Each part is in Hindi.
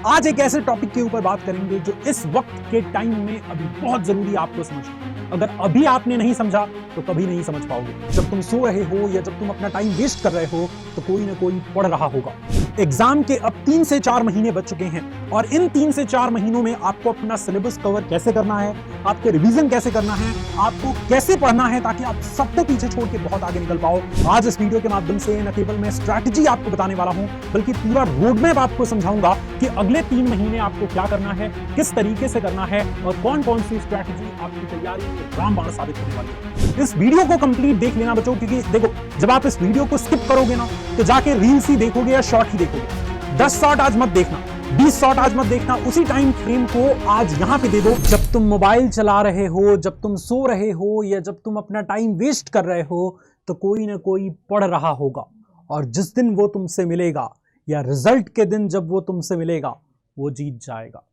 आज एक ऐसे टॉपिक के ऊपर बात करेंगे जो इस वक्त के टाइम में अभी बहुत जरूरी आपको समझना। अगर अभी आपने नहीं समझा तो कभी नहीं समझ पाओगे। जब तुम सो रहे हो या जब तुम अपना टाइम वेस्ट कर रहे हो तो कोई ना कोई पढ़ रहा होगा। एग्जाम के अब 3 से 4 महीने बच चुके हैं और इन 3 से 4 महीनों में आपको अपना सिलेबस कवर कैसे करना है, आपके रिवीजन कैसे करना है, आपको कैसे पढ़ना है ताकि आप सबको पीछे छोड़ के बहुत आगे निकल पाओ। आज इस वीडियो के माध्यम से न केवल मैं स्ट्रैटेजी आपको बताने वाला हूं बल्कि पूरा रोड मैप आपको समझाऊंगा कि अगले 3 महीने आपको क्या करना है, किस तरीके से करना है और कौन कौन सी स्ट्रैटेजी आपकी तैयारी में रामबाण साबित होने वाली है। इस वीडियो को कंप्लीट देख लेना बच्चों, क्योंकि देखो जब आप इस वीडियो को स्किप करोगे ना तो जाके रील्स ही देखोगे या शॉर्ट ही देखोगे। 10 शॉर्ट आज मत देखना, 20 शॉर्ट आज मत देखना, उसी टाइम फ्रेम को आज यहां पे दे दो। जब तुम मोबाइल चला रहे हो, जब तुम सो रहे हो या जब तुम अपना टाइम वेस्ट कर रहे हो तो कोई ना कोई पढ़ रहा होगा और जिस दिन वो तुमसे मिलेगा या रिजल्ट के दिन जब वो तुमसे मिलेगा वो जीत जाएगा।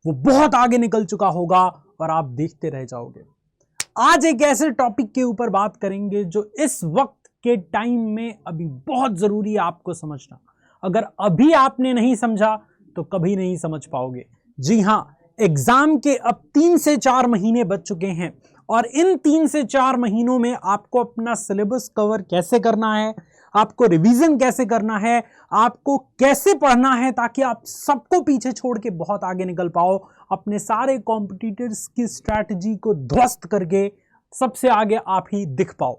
वो बहुत आगे निकल चुका होगा और आप देखते रह जाओगे। आज एक ऐसे टॉपिक के ऊपर बात करेंगे जो इस वक्त के टाइम में अभी बहुत जरूरी है आपको समझना। अगर अभी आपने नहीं समझा तो कभी नहीं समझ पाओगे। जी हां, एग्जाम के अब 3 से 4 महीने बच चुके हैं और इन 3 से 4 महीनों में आपको अपना सिलेबस कवर कैसे करना है, आपको रिवीजन कैसे करना है, आपको कैसे पढ़ना है ताकि आप सबको पीछे छोड़ के बहुत आगे निकल पाओ, अपने सारे कॉम्पिटिटर्स की स्ट्रैटेजी को ध्वस्त करके सबसे आगे आप ही दिख पाओ।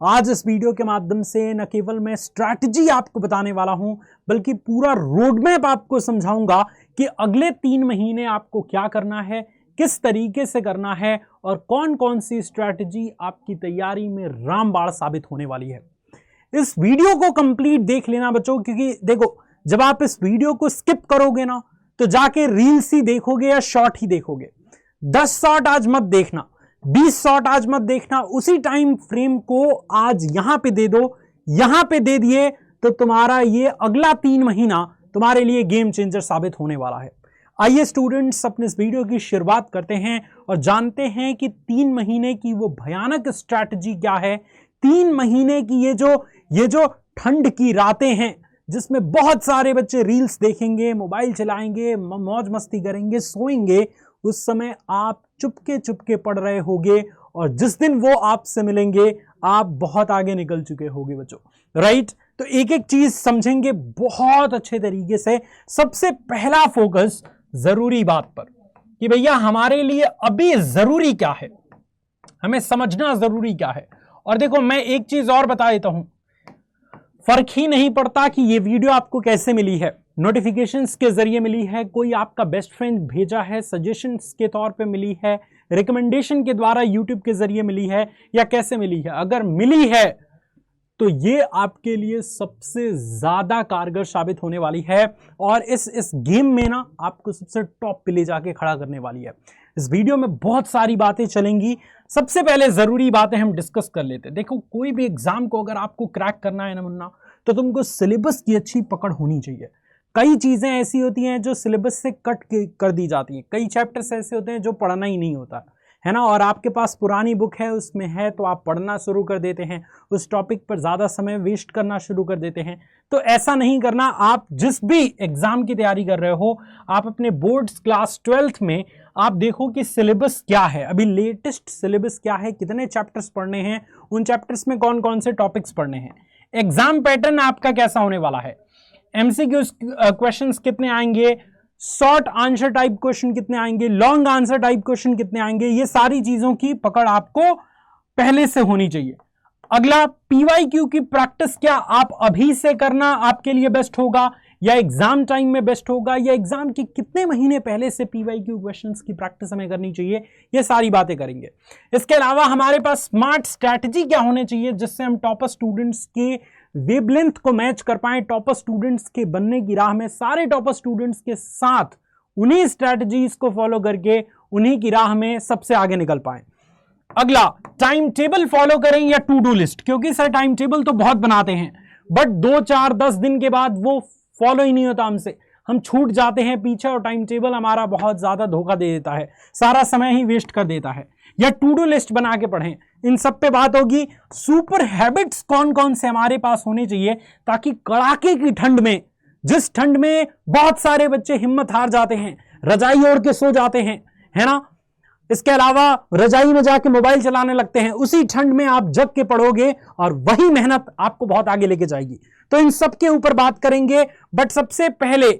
आज इस वीडियो के माध्यम से न केवल मैं स्ट्रैटेजी आपको बताने वाला हूं बल्कि पूरा रोड मैप आपको समझाऊंगा कि अगले 3 महीने आपको क्या करना है, किस तरीके से करना है और कौन कौन सी स्ट्रैटेजी आपकी तैयारी में रामबाण साबित होने वाली है। इस वीडियो को कंप्लीट देख लेना बच्चों, क्योंकि देखो जब आप इस वीडियो को स्किप करोगे ना तो जाके रील्स ही देखोगे या शॉर्ट ही देखोगे। 10 शॉर्ट आज मत देखना, 20 शॉर्ट आज मत देखना, उसी टाइम फ्रेम को आज यहां पे दे दो। यहां पे दे दिए तो तुम्हारा ये अगला 3 महीना तुम्हारे लिए गेम चेंजर साबित होने वाला है। आइए स्टूडेंट्स, अपने इस वीडियो की शुरुआत करते हैं और जानते हैं कि 3 महीने की वो भयानक स्ट्रैटेजी क्या है। 3 महीने की ये जो ठंड की रातें हैं जिसमें बहुत सारे बच्चे रील्स देखेंगे, मोबाइल चलाएंगे, मौज मस्ती करेंगे, सोएंगे, उस समय आप चुपके चुपके पढ़ रहे होगे और जिस दिन वो आपसे मिलेंगे आप बहुत आगे निकल चुके होगे बच्चों, राइट। तो एक एक चीज समझेंगे बहुत अच्छे तरीके से। सबसे पहला फोकस जरूरी बात पर कि भैया हमारे लिए अभी जरूरी क्या है, हमें समझना जरूरी क्या है। और देखो मैं एक चीज और बता देता हूं, फर्क ही नहीं पड़ता कि ये वीडियो आपको कैसे मिली है, नोटिफिकेशंस के जरिए मिली है, कोई आपका बेस्ट फ्रेंड भेजा है, सजेशंस के तौर पे मिली है, रिकमेंडेशन के द्वारा यूट्यूब के जरिए मिली है या कैसे मिली है। अगर मिली है तो ये आपके लिए सबसे ज्यादा कारगर साबित होने वाली है और इस गेम में ना आपको सबसे टॉप पे ले जाके खड़ा करने वाली है। इस वीडियो में बहुत सारी बातें चलेंगी। सबसे पहले जरूरी बातें हम डिस्कस कर लेते हैं। देखो कोई भी एग्जाम को अगर आपको क्रैक करना है ना मुन्ना, तो तुमको सिलेबस की अच्छी पकड़ होनी चाहिए। कई चीजें ऐसी होती हैं जो सिलेबस से कट कर दी जाती हैं, कई चैप्टर्स ऐसे होते हैं जो पढ़ना ही नहीं होता है ना, और आपके पास पुरानी बुक है उसमें है तो आप पढ़ना शुरू कर देते हैं, उस टॉपिक पर ज़्यादा समय वेस्ट करना शुरू कर देते हैं। तो ऐसा नहीं करना। आप जिस भी एग्जाम की तैयारी कर रहे हो, आप अपने बोर्ड्स क्लास 12th में आप देखो कि सिलेबस क्या है, अभी लेटेस्ट सिलेबस क्या है, कितने चैप्टर्स पढ़ने हैं, उन चैप्टर्स में कौन कौन से टॉपिक्स पढ़ने हैं। एग्जाम पैटर्न आपका कैसा होने वाला है, एमसीक्यूज क्वेश्चंस कितने आएंगे, शॉर्ट आंसर टाइप क्वेश्चन कितने आएंगे, लॉन्ग आंसर टाइप क्वेश्चन कितने आएंगे, ये सारी चीजों की पकड़ आपको पहले से होनी चाहिए। अगला पीवाईक्यू की प्रैक्टिस क्या आप अभी से करना आपके लिए बेस्ट होगा या एग्जाम टाइम में बेस्ट होगा, या एग्जाम के कितने महीने पहले से पीवाईक्यू क्वेश्चंस की प्रैक्टिस हमें करनी चाहिए, ये सारी बातें करेंगे। इसके अलावा हमारे पास स्मार्ट स्ट्रैटेजी क्या होने चाहिए जिससे हम टॉपर स्टूडेंट्स के वेवलेंथ को मैच कर पाएं, टॉपर स्टूडेंट्स के बनने की राह में सारे टॉपर स्टूडेंट्स के साथ उन्हीं स्ट्रैटेजीज को फॉलो करके उन्हीं की राह में सबसे आगे निकल पाएं। अगला टाइम टेबल फॉलो करें या टू डू लिस्ट, क्योंकि सर टाइम टेबल तो बहुत बनाते हैं बट 2, 4, 10 दिन के बाद वो फॉलो ही नहीं होता हमसे, हम छूट जाते हैं पीछे और टाइम टेबल हमारा बहुत ज्यादा धोखा दे देता है, सारा समय ही वेस्ट कर देता है। या टू डू लिस्ट बना के पढ़ें, इन सब पे बात होगी। सुपर हैबिट्स कौन कौन से हमारे पास होने चाहिए ताकि कड़ाके की ठंड में जिस ठंड में बहुत सारे बच्चे हिम्मत हार जाते हैं, रजाई ओढ़ के सो जाते हैं, है ना, इसके अलावा रजाई में जाके मोबाइल चलाने लगते हैं, उसी ठंड में आप जग के पढ़ोगे और वही मेहनत आपको बहुत आगे लेके जाएगी। तो इन सब के ऊपर बात करेंगे, बट सबसे पहले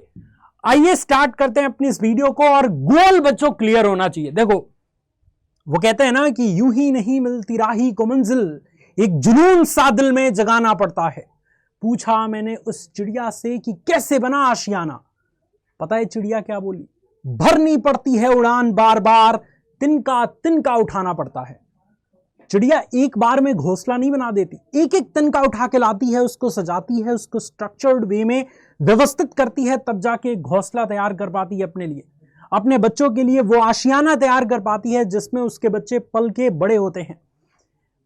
आइए स्टार्ट करते हैं अपनी इस वीडियो को। और गोल बच्चों क्लियर होना चाहिए। देखो वो कहते हैं ना कि यूं ही नहीं मिलती राही को मंजिल, एक जुनून सा दिल में जगाना पड़ता है। पूछा मैंने उस चिड़िया से कि कैसे बना आशियाना, पता है चिड़िया क्या बोली, भरनी पड़ती है उड़ान बार बार, तिनका तिनका उठाना पड़ता है। चिड़िया एक बार में घोंसला नहीं बना देती, एक एक तिनका उठा के लाती है, उसको सजाती है, उसको स्ट्रक्चर्ड वे में व्यवस्थित करती है, तब जाके घोंसला तैयार कर पाती है अपने लिए, अपने बच्चों के लिए वो आशियाना तैयार कर पाती है जिसमें उसके बच्चे पल के बड़े होते हैं।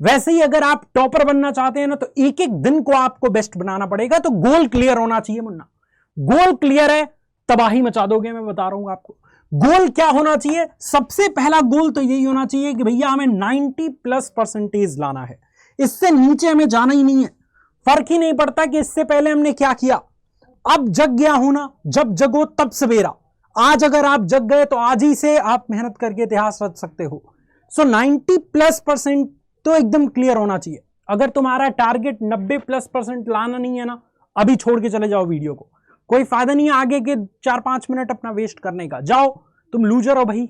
वैसे ही अगर आप टॉपर बनना चाहते हैं ना, तो एक एक दिन को आपको बेस्ट बनाना पड़ेगा। तो गोल क्लियर होना चाहिए मुन्ना, गोल क्लियर है तबाही मचा दोगे, मैं बता रहा हूं आपको। गोल क्या होना चाहिए, सबसे पहला गोल तो यही होना चाहिए कि भैया हमें 90+% लाना है, इससे नीचे हमें जाना ही नहीं है। फर्क ही नहीं पड़ता कि इससे पहले हमने क्या किया, अब जग गया हूं ना, जब जगो तब सवेरा। आज अगर आप जग गए तो आज ही से आप मेहनत करके इतिहास रच सकते हो। सो 90+% तो एकदम क्लियर होना चाहिए। अगर तुम्हारा टारगेट 90+% लाना नहीं है ना, अभी छोड़ के चले जाओ वीडियो को, कोई फायदा नहीं है आगे के 4-5 मिनट अपना वेस्ट करने का। जाओ, तुम लूजर हो भाई।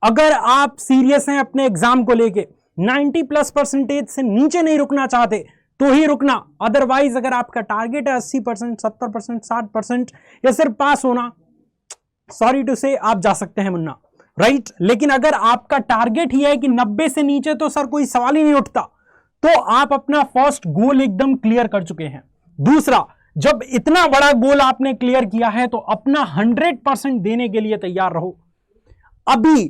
अगर आप सीरियस हैं अपने एग्जाम को लेके, 90+% से नीचे नहीं रुकना चाहते तो ही रुकना, अदरवाइज अगर आपका टारगेट है 80%, 70%, 60% या सिर्फ पास होना, सॉरी टू से आप जा सकते हैं मुन्ना, राइट। लेकिन अगर आपका टारगेट ही है कि 90 से नीचे तो सर कोई सवाल ही नहीं उठता, तो आप अपना फर्स्ट गोल एकदम क्लियर कर चुके हैं। दूसरा, जब इतना बड़ा गोल आपने क्लियर किया है तो अपना 100% देने के लिए तैयार रहो। अभी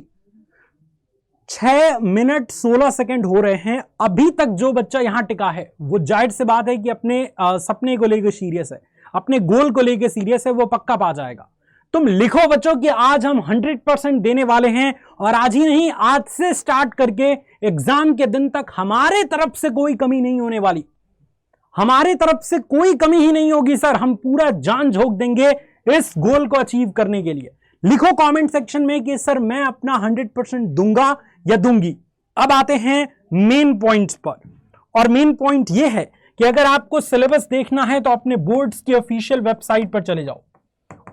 6 मिनट 16 सेकंड हो रहे हैं, अभी तक जो बच्चा यहां टिका है वो जाहिर से बात है कि अपने सपने को लेकर सीरियस है, अपने गोल को लेकर सीरियस है, वो पक्का पा जाएगा। तुम लिखो बच्चों कि आज हम 100% देने वाले हैं, और आज ही नहीं, आज से स्टार्ट करके एग्जाम के दिन तक हमारे तरफ से कोई कमी नहीं होने वाली, हमारे तरफ से कोई कमी ही नहीं होगी सर, हम पूरा जान झोंक देंगे इस गोल को अचीव करने के लिए। लिखो कमेंट सेक्शन में कि सर मैं अपना 100% दूंगा या दूंगी। अब आते हैं मेन पॉइंट्स पर, और मेन पॉइंट यह है कि अगर आपको सिलेबस देखना है तो अपने बोर्ड्स की ऑफिशियल वेबसाइट पर चले जाओ,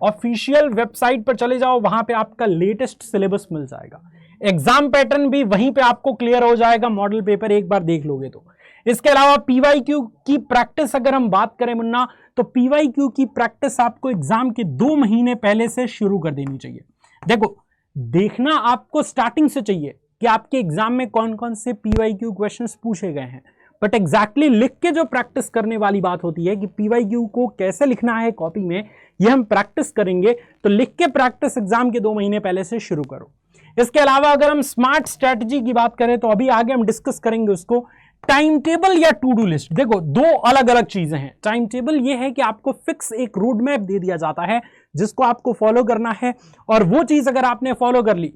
ऑफिशियल वेबसाइट पर चले जाओ, वहां पे आपका लेटेस्ट सिलेबस मिल जाएगा, एग्जाम पैटर्न भी वहीं पे आपको क्लियर हो जाएगा, मॉडल पेपर एक बार देख लोगे तो। इसके अलावा पीवाईक्यू की प्रैक्टिस अगर हम बात करें मुन्ना, तो पीवाईक्यू की प्रैक्टिस आपको एग्जाम के 2 महीने पहले से शुरू कर देनी चाहिए। देखो, देखना आपको स्टार्टिंग से चाहिए कि आपके एग्जाम में कौन कौन से पीवाईक्यू क्वेश्चंस पूछे गए हैं, बट एग्जैक्टली लिख के जो प्रैक्टिस करने वाली बात होती है कि पीवाईक्यू को कैसे लिखना है कॉपी में, ये हम प्रैक्टिस करेंगे। तो लिख के प्रैक्टिस एग्जाम के 2 महीने पहले से शुरू करो। इसके अलावा अगर हम स्मार्ट स्ट्रेटजी की बात करें तो अभी आगे हम डिस्कस करेंगे उसको। टाइम टेबल या टू डू लिस्ट, देखो 2 अलग अलग चीजें हैं। टाइम टेबल ये है कि आपको फिक्स एक रोड मैप दे दिया जाता है जिसको आपको फॉलो करना है, और वो चीज अगर आपने फॉलो कर ली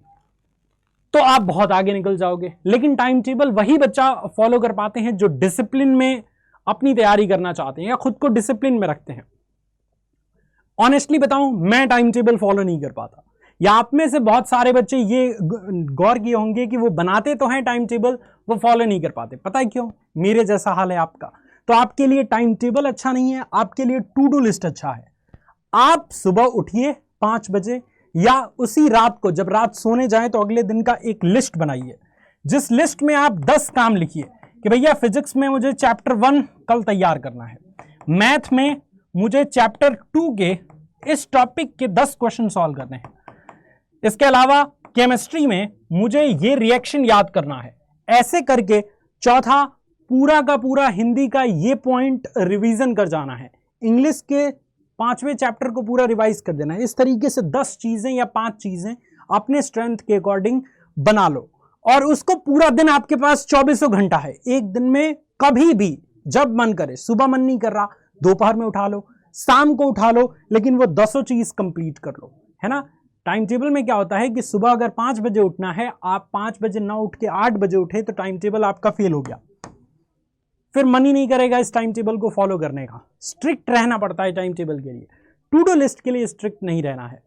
तो आप बहुत आगे निकल जाओगे। लेकिन टाइम टेबल वही बच्चा फॉलो कर पाते हैं जो डिसिप्लिन में अपनी तैयारी करना चाहते हैं या खुद को डिसिप्लिन में रखते हैं। ऑनेस्टली बताऊं, मैं टाइम टेबल फॉलो नहीं कर पाता, या आप में से बहुत सारे बच्चे ये गौर किए होंगे कि वो बनाते तो हैं टाइम टेबल, वो फॉलो नहीं कर पाते। पता है क्यों? मेरे जैसा हाल है आपका। तो आपके लिए टाइम टेबल अच्छा नहीं है, आपके लिए टू डू लिस्ट अच्छा है। आप सुबह उठिए 5 बजे, या उसी रात को जब रात सोने जाए तो अगले दिन का एक लिस्ट बनाइए, जिस लिस्ट में आप 10 काम लिखिए कि भैया फिजिक्स में मुझे चैप्टर 1 कल तैयार करना है, मैथ में मुझे चैप्टर 2 के इस टॉपिक के 10 क्वेश्चन सॉल्व करने हैं, इसके अलावा केमिस्ट्री में मुझे ये रिएक्शन याद करना है। ऐसे करके चौथा, पूरा का पूरा हिंदी का ये पॉइंट रिवीजन कर जाना है, इंग्लिश के 5वें चैप्टर को पूरा रिवाइज कर देना है। इस तरीके से 10 चीजें या 5 चीजें अपने स्ट्रेंथ के अकॉर्डिंग बना लो, और उसको पूरा दिन, आपके पास 24 घंटा है, एक दिन में कभी भी जब मन करे, सुबह मन नहीं कर रहा दोपहर में उठा लो, शाम को उठा लो, लेकिन वो 10 चीज कंप्लीट कर लो, है ना। टाइम टेबल में क्या होता है कि सुबह अगर 5 बजे उठना है, आप 5 बजे ना उठ के 8 बजे उठे तो टाइम टेबल आपका फेल हो गया, फिर मन ही नहीं करेगा इस टाइम टेबल को फॉलो करने का। स्ट्रिक्ट रहना पड़ता है टाइम टेबल के लिए। टू डू लिस्ट के लिए स्ट्रिक्ट नहीं रहना है।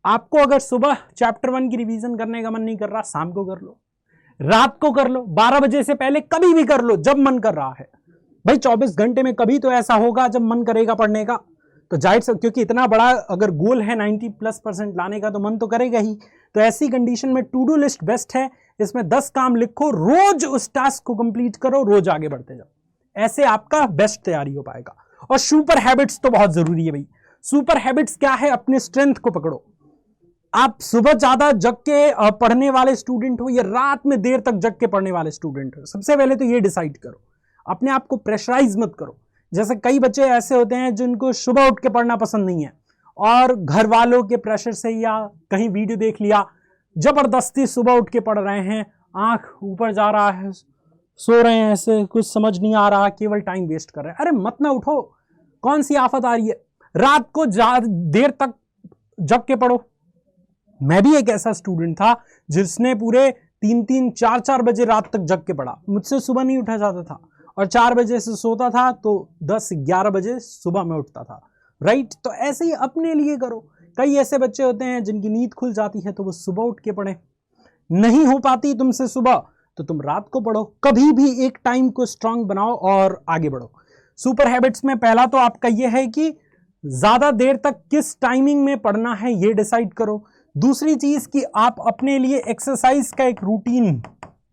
आपको अगर सुबह चैप्टर 1 की रिवीजन करने का मन नहीं कर रहा, शाम को कर लो, रात को कर लो, 12 बजे से पहले कभी भी कर लो, जब मन कर रहा है। भाई 24 घंटे में कभी तो ऐसा होगा जब मन करेगा पढ़ने का, तो जाहिर से, क्योंकि इतना बड़ा अगर गोल है 90+% लाने का, तो मन तो करेगा ही। तो ऐसी कंडीशन में टू डू लिस्ट बेस्ट है। इसमें 10 काम लिखो, रोज उस टास्क को कंप्लीट करो, रोज आगे बढ़ते जाओ, ऐसे आपका बेस्ट तैयारी हो पाएगा। और सुपर हैबिट्स तो बहुत जरूरी है भाई। सुपर हैबिट्स क्या है? अपने स्ट्रेंथ को पकड़ो। आप सुबह ज्यादा जग के पढ़ने वाले स्टूडेंट हो या रात में देर तक जग के पढ़ने वाले स्टूडेंट हो, सबसे पहले तो ये डिसाइड करो। अपने आप को प्रेशराइज मत करो। जैसे कई बच्चे ऐसे होते हैं जिनको सुबह उठ के पढ़ना पसंद नहीं है, और घर वालों के प्रेशर से या कहीं वीडियो देख लिया, जबरदस्ती सुबह उठ के पढ़ रहे हैं, आंख ऊपर जा रहा है, सो रहे हैं, ऐसे कुछ समझ नहीं आ रहा, केवल टाइम वेस्ट कर रहे हैं। अरे मत ना उठो, कौन सी आफत आ रही है? रात को देर तक जग के पढ़ो। मैं भी एक ऐसा स्टूडेंट था जिसने पूरे 3-3, 4-4 बजे रात तक जग के पढ़ा। मुझसे सुबह नहीं उठा जाता था, और 4 बजे से सोता था तो 10-11 बजे सुबह में उठता था। राइट? तो ऐसे ही अपने लिए करो। कई ऐसे बच्चे होते हैं जिनकी नींद खुल जाती है तो वो सुबह उठ के पढ़े, नहीं हो पाती तुमसे सुबह तो तुम रात को पढ़ो। कभी भी एक टाइम को स्ट्रांग बनाओ और आगे बढ़ो। सुपर हैबिट्स में पहला तो आपका ये है कि ज्यादा देर तक किस टाइमिंग में पढ़ना है ये डिसाइड करो। दूसरी चीज कि आप अपने लिए एक्सरसाइज का एक रूटीन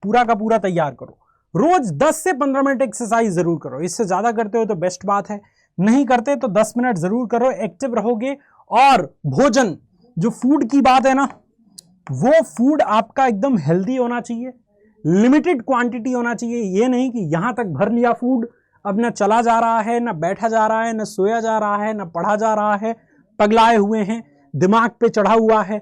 पूरा का पूरा तैयार करो। रोज 10 से 15 मिनट एक्सरसाइज जरूर करो। इससे ज्यादा करते हो तो बेस्ट बात है, नहीं करते तो 10 मिनट जरूर करो, एक्टिव रहोगे। और भोजन, जो फूड की बात है ना, वो फूड आपका एकदम हेल्दी होना चाहिए, लिमिटेड क्वांटिटी होना चाहिए। ये नहीं कि यहां तक भर लिया फूड, अब ना चला जा रहा है, ना बैठा जा रहा है, ना सोया जा रहा है, ना पढ़ा जा रहा है, पगलाए हुए हैं, दिमाग पे चढ़ा हुआ है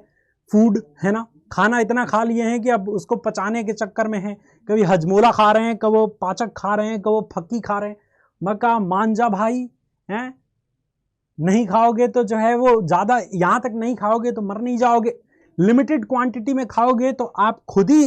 फूड, है ना। खाना इतना खा लिए हैं कि अब उसको पचाने के चक्कर में है, कभी हजमोला खा रहे हैं, कभी पाचक खा रहे हैं, कभी फक्की खा रहे हैं। मका मान जा भाई, हैं? नहीं खाओगे तो जो है वो ज्यादा, यहां तक नहीं खाओगे तो मर नहीं जाओगे। लिमिटेड क्वांटिटी में खाओगे तो आप खुद ही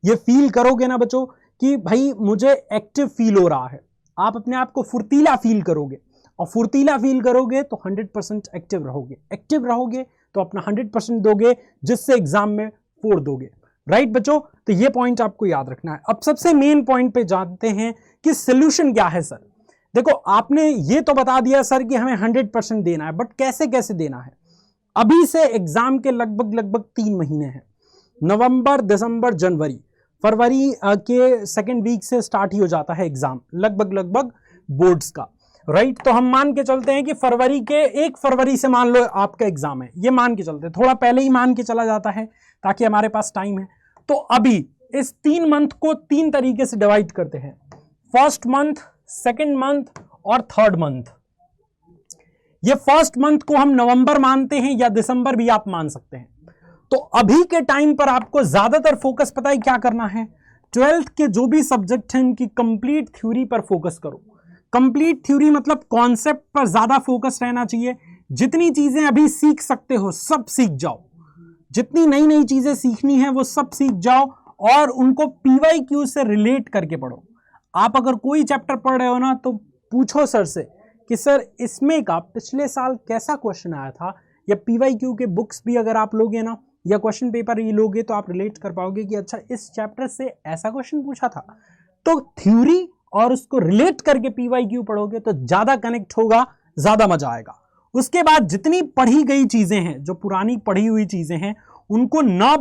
ये फील करोगे ना बच्चों कि भाई मुझे एक्टिव फील हो रहा है। आप अपने आप को फुर्तीला फील करोगे, और फुर्तीला फील करोगे तो 100% एक्टिव रहोगे। एक्टिव रहोगे तो अपना 100% दोगे, जिससे एग्जाम में फोड़ दोगे। राइट बच्चों? तो ये पॉइंट आपको याद रखना है। अब सबसे मेन पॉइंट पे जानते हैं कि सोल्यूशन क्या है। सर देखो, आपने ये तो बता दिया सर कि हमें 100% देना है, बट कैसे कैसे देना है? अभी से एग्जाम के लगभग 3 महीने हैं। नवंबर, दिसंबर, जनवरी, फरवरी के सेकेंड वीक से स्टार्ट ही हो जाता है एग्जाम, लगभग बोर्ड्स का। राइट? तो हम मान के चलते हैं कि फरवरी के 1 फरवरी से मान लो आपका एग्जाम है, ये मान के चलते हैं, थोड़ा पहले ही मान के चला जाता है ताकि हमारे पास टाइम है। तो अभी इस 3 मंथ को 3 तरीके से डिवाइड करते हैं, फर्स्ट मंथ, सेकेंड मंथ और थर्ड मंथ। ये फर्स्ट मंथ को हम नवंबर मानते हैं या दिसंबर भी आप मान सकते हैं। तो अभी के टाइम पर आपको ज्यादातर फोकस पता है क्या करना है? 12th के जो भी सब्जेक्ट हैं उनकी कंप्लीट थ्योरी पर फोकस करो। कंप्लीट थ्योरी मतलब कॉन्सेप्ट पर ज्यादा फोकस रहना चाहिए। जितनी चीजें अभी सीख सकते हो सब सीख जाओ, जितनी नई नई चीजें सीखनी है वो सब सीख जाओ, और उनको PYQ से रिलेट करके पढ़ो। आप अगर कोई चैप्टर पढ़ रहे हो ना तो पूछो सर से कि सर इसमें का पिछले साल कैसा क्वेश्चन आया था, या PYQ के बुक्स भी अगर आप लोगे ना या क्वेश्चन पेपर ये लोगे तो आप रिलेट कर पाओगे कि अच्छा इस चैप्टर से ऐसा क्वेश्चन पूछा था। तो थ्योरी और उसको रिलेट करके PYQ पढ़ोगे तो ज्यादा कनेक्ट होगा, ज्यादा मजा आएगा। उसके बाद जितनी पढ़ी गई चीजें हैं, जो पुरानी पढ़ी हुई चीजें हैं, उनको ना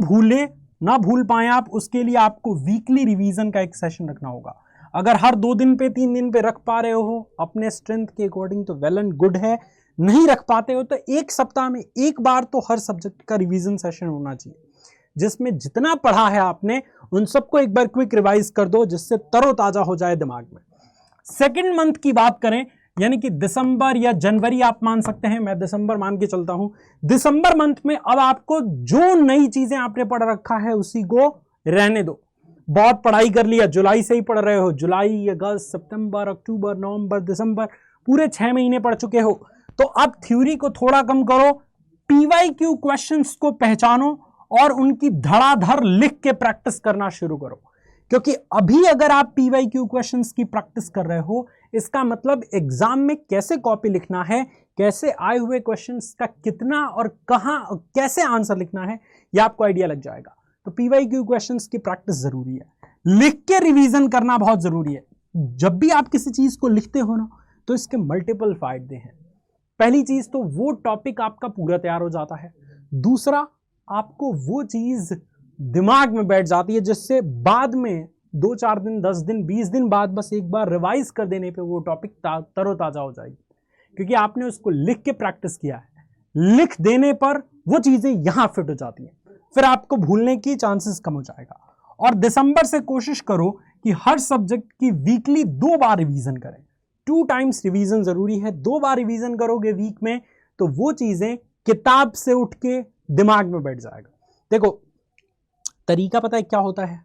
भूल पाए आप, उसके लिए आपको वीकली रिवीजन का एक सेशन रखना होगा। अगर हर 2 दिन पे 3 दिन पे रख पा रहे हो अपने स्ट्रेंथ के अकॉर्डिंग तो वेल एंड गुड है। नहीं रख पाते हो तो 1 सप्ताह में 1 बार तो हर सब्जेक्ट का रिवीजन सेशन होना चाहिए, जिसमें जितना पढ़ा है आपने उन सबको एक बार क्विक रिवाइज कर दो, जिससे तरोताजा हो जाए दिमाग में। सेकेंड मंथ की बात करें, यानी कि दिसंबर या जनवरी आप मान सकते हैं, मैं दिसंबर मान के चलता हूं। दिसंबर मंथ में अब आपको जो नई चीजें आपने पढ़ रखा है उसी को रहने दो। बहुत पढ़ाई कर लिया, जुलाई से ही पढ़ रहे हो, जुलाई, अगस्त, सितंबर, अक्टूबर, नवंबर, दिसंबर, पूरे 6 महीने पढ़ चुके हो। तो अब थ्योरी को थोड़ा कम करो, PYQ क्वेश्चंस को पहचानो और उनकी धड़ाधड़ लिख के प्रैक्टिस करना शुरू करो। क्योंकि अभी अगर आप PYQ क्वेश्चंस की प्रैक्टिस कर रहे हो, इसका मतलब एग्जाम में कैसे कॉपी लिखना है, कैसे आए हुए क्वेश्चंस का कितना और कहां कैसे आंसर लिखना है, यह आपको आइडिया लग जाएगा। तो पीवाईक्यू क्वेश्चंस की प्रैक्टिस जरूरी है, लिख के रिवीजन करना बहुत जरूरी है। जब भी आप किसी चीज को लिखते हो ना, तो इसके मल्टीपल फायदे हैं। पहली चीज तो वो टॉपिक आपका पूरा तैयार हो जाता है, दूसरा आपको वो चीज दिमाग में बैठ जाती है जिससे बाद में 2-4 दिन, 10 दिन, 20 दिन बाद बस एक बार रिवाइज कर देने पे वो टॉपिक तरोताजा हो जाएगी, क्योंकि आपने उसको लिख के प्रैक्टिस किया है। लिख देने पर वो चीजें यहां फिट हो जाती हैं, फिर आपको भूलने की चांसेस कम हो जाएगा। और दिसंबर से कोशिश करो कि हर सब्जेक्ट की वीकली 2 बार रिवीजन करें। 2 टाइम्स रिवीजन जरूरी है। 2 बार रिवीजन करोगे वीक में तो वो चीजें किताब से उठ के दिमाग में बैठ जाएगा। देखो तरीका पता है क्या होता है,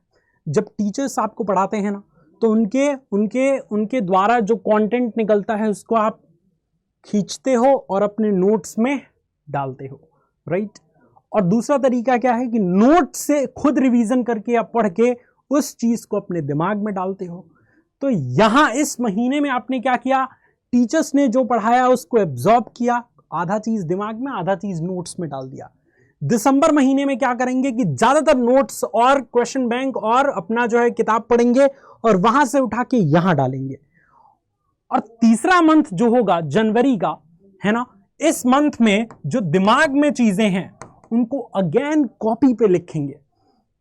जब टीचर्स आपको पढ़ाते हैं ना, तो उनके द्वारा जो कंटेंट निकलता है उसको आप खींचते हो और अपने नोट्स में डालते हो, राइट। और दूसरा तरीका क्या है कि नोट से खुद रिवीजन करके या पढ़ के उस चीज को अपने दिमाग में डालते हो। तो यहां इस महीने में आपने क्या किया, टीचर्स ने जो पढ़ाया उसको एब्जॉर्ब किया, आधा चीज दिमाग में, आधा चीज नोट्स में डाल दिया। दिसंबर महीने में क्या करेंगे कि ज्यादातर नोट्स और क्वेश्चन बैंक और अपना जो है किताब पढ़ेंगे और वहां से उठा के यहां डालेंगे। और तीसरा मंथ जो होगा जनवरी का, है ना, इस मंथ में जो दिमाग में चीजें हैं उनको अगेन कॉपी पे लिखेंगे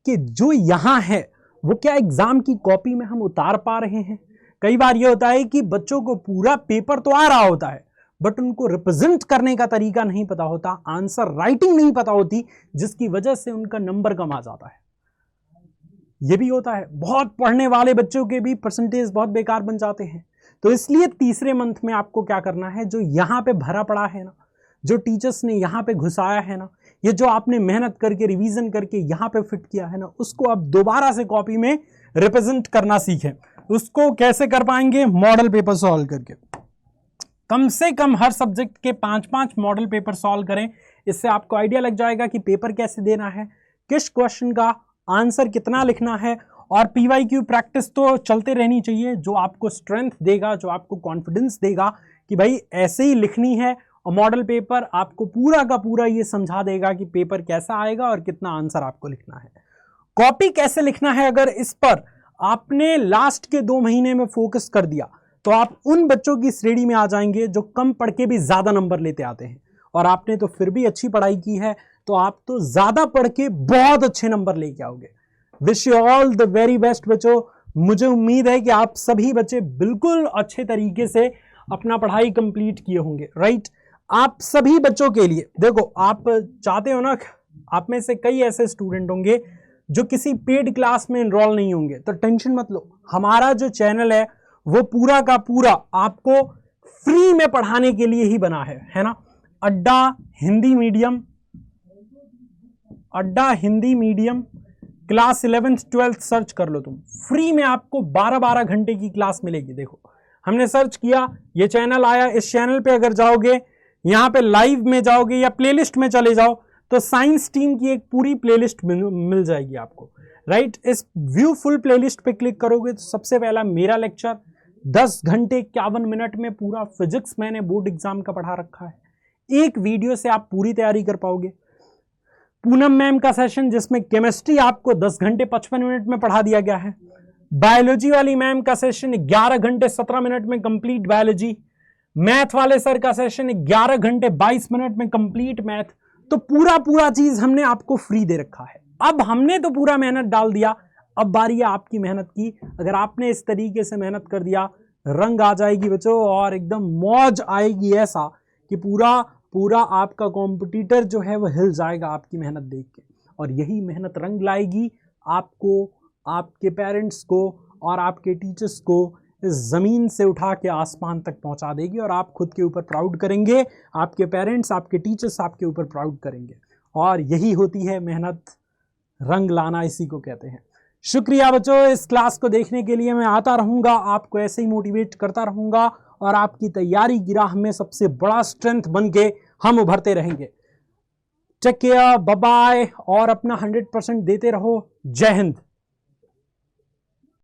कि जो यहां है वो क्या एग्जाम की कॉपी में हम उतार पा रहे हैं। कई बार ये होता है कि बच्चों को पूरा पेपर तो आ रहा होता है बट उनको रिप्रेजेंट करने का तरीका नहीं पता होता, आंसर राइटिंग नहीं पता होती, जिसकी वजह से उनका नंबर कम आ जाता है। यह भी होता है, बहुत पढ़ने वाले बच्चों के भी परसेंटेज बहुत बेकार बन जाते हैं। तो इसलिए तीसरे मंथ में आपको क्या करना है, जो यहां पे भरा पड़ा है ना, जो टीचर्स ने यहां पे घुसाया है ना, ये जो आपने मेहनत करके रिवीजन करके यहां पे फिट किया है ना, उसको आप दोबारा से कॉपी में रिप्रेजेंट करना सीखें। उसको कैसे कर पाएंगे, मॉडल पेपर सॉल्व करके। कम से कम हर सब्जेक्ट के 5-5 मॉडल पेपर सॉल्व करें। इससे आपको आइडिया लग जाएगा कि पेपर कैसे देना है, किस क्वेश्चन का आंसर कितना लिखना है। और पीवाईक्यू प्रैक्टिस तो चलते रहनी चाहिए, जो आपको स्ट्रेंथ देगा, जो आपको कॉन्फिडेंस देगा कि भाई ऐसे ही लिखनी है। और मॉडल पेपर आपको पूरा का पूरा ये समझा देगा कि पेपर कैसा आएगा और कितना आंसर आपको लिखना है। कॉपी कैसे लिखना है, अगर इस पर आपने लास्ट के 2 महीने में फोकस कर दिया तो आप उन बच्चों की श्रेणी में आ जाएंगे जो कम पढ़ के भी ज्यादा नंबर लेते आते हैं। और आपने तो फिर भी अच्छी पढ़ाई की है तो आप तो ज्यादा पढ़ के बहुत अच्छे नंबर लेके आओगे। Wish you all the very best बच्चों। मुझे उम्मीद है कि आप सभी बच्चे बिल्कुल अच्छे तरीके से अपना पढ़ाई कंप्लीट किए होंगे, राइट। आप सभी बच्चों के लिए देखो, आप चाहते हो ना, आप में से कई ऐसे स्टूडेंट होंगे जो किसी पेड क्लास में एनरोल नहीं होंगे, तो टेंशन मत लो। हमारा जो चैनल है वो पूरा का पूरा आपको फ्री में पढ़ाने के लिए ही बना है ना। अड्डा Hindi medium class 11th 12th search कर लो तुम, फ्री में आपको 12-12 घंटे की क्लास मिलेगी। देखो हमने सर्च किया, ये चैनल आया, इस चैनल पे अगर जाओगे, यहां पे लाइव में जाओगे या प्लेलिस्ट में चले जाओ तो साइंस टीम की एक पूरी प्लेलिस्ट मिल जाएगी आपको, राइट। इस व्यू फुल प्लेलिस्ट पे क्लिक करोगे तो सबसे पहला मेरा लेक्चर 10 घंटे 51 मिनट में पूरा फिजिक्स मैंने बोर्ड एग्जाम का पढ़ा रखा है। एक वीडियो से आप पूरी तैयारी कर पाओगे। पूनम मैम का सेशन जिसमें केमिस्ट्री आपको 10 घंटे 55 मिनट में पढ़ा दिया गया है। बायोलॉजी वाली मैम का सेशन 11 घंटे 17 मिनट में कंप्लीट बायोलॉजी। मैथ वाले सर का सेशन 11 घंटे 22 मिनट में कंप्लीट मैथ। तो पूरा चीज हमने आपको फ्री दे रखा है। अब हमने तो पूरा मेहनत डाल दिया, अब बारी है आपकी मेहनत की। अगर आपने इस तरीके से मेहनत कर दिया, रंग आ जाएगी बच्चों और एकदम मौज आएगी, ऐसा कि पूरा आपका कॉम्पिटिटर जो है वो हिल जाएगा आपकी मेहनत देख के। और यही मेहनत रंग लाएगी आपको, आपके पेरेंट्स को और आपके टीचर्स को इस ज़मीन से उठा के आसमान तक पहुंचा देगी। और आप खुद के ऊपर प्राउड करेंगे, आपके पेरेंट्स, आपके टीचर्स आपके ऊपर प्राउड करेंगे। और यही होती है मेहनत, रंग लाना इसी को कहते हैं। शुक्रिया बच्चों, इस क्लास को देखने के लिए। मैं आता रहूँगा, आपको ऐसे ही मोटिवेट करता रहूँगा और आपकी तैयारी की राह में सबसे बड़ा स्ट्रेंथ बन के हम उभरते रहेंगे। टेक केयर, बाय बाय और अपना 100% देते रहो। जय हिंद।